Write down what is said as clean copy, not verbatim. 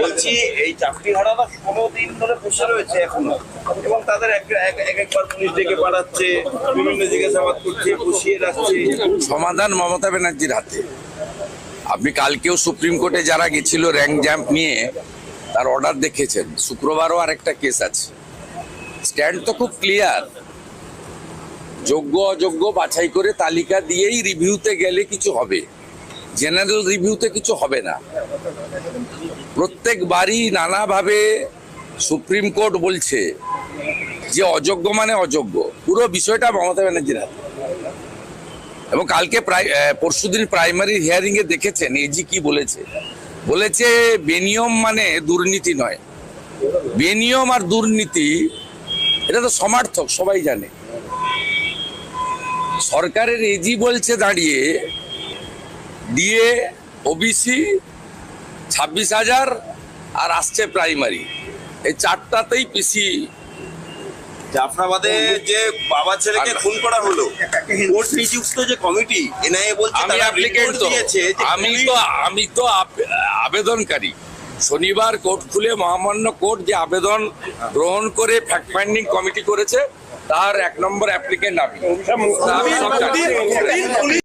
বলছি এই চাকরিহারারা 16 দিন ধরে বসে রয়েছে এখনো, এবং তাদের একবার পুলিশ ডেকে পাঠাচ্ছে, বিভিন্ন জিজ্ঞাসাবাদ করছে, বসিয়ে রাখছে। সমাধান মমতা ব্যানার্জির হাতে। আপনি কালকেও সুপ্রিম কোর্টে যারা গেছিল র্যাঙ্ক জাম্প নিয়ে, তার অর্ডার দেখেছেন। শুক্রবারও আরেকটা কেস আছে। স্ট্যান্ড তো খুব ক্লিয়ার। যোগ্য অযোগ্য বাছাই করে তালিকা দিয়েই রিভিউতে গেলে কিছু হবে, জেনারেল রিভিউতে কিছু হবে না। প্রত্যেকবারই নানাভাবে সুপ্রিম কোর্ট বলছে যে অযোগ্য মানে অযোগ্য। পুরো বিষয়টা মমতা ব্যানার্জির হাতে। এবং কালকে পরশুদিন প্রাইমারি হিয়ারিং এ দেখেছেন এজি কি বলেছে বেনিয়ম মানে দুর্নীতি নয়। বেনিয়ম আর দুর্নীতি এটা তো সমার্থক, সবাই জানে। সরকারের এজি বলছে দাঁড়িয়ে ডিএ ওবিসি 26,000 আর আসছে প্রাইমারি, এই চারটাতেই পিসি। জাফরাবাদে যে বাবা ছেলেকে খুন করা হলো, কোর্ট নিযুক্ত যে কমিটি এনআইএ বলছে আমি তারা অ্যাপ্লিকেন্ট তো, আমি তো আবেদনকারী। শনিবার কোর্ট খুলে মহামান্য কোর্ট যে আবেদন গ্রহণ করে ফ্যাক্ট ফাইন্ডিং কমিটি করেছে, তার 1 নম্বর অ্যাপ্লিকেন্ট আমি।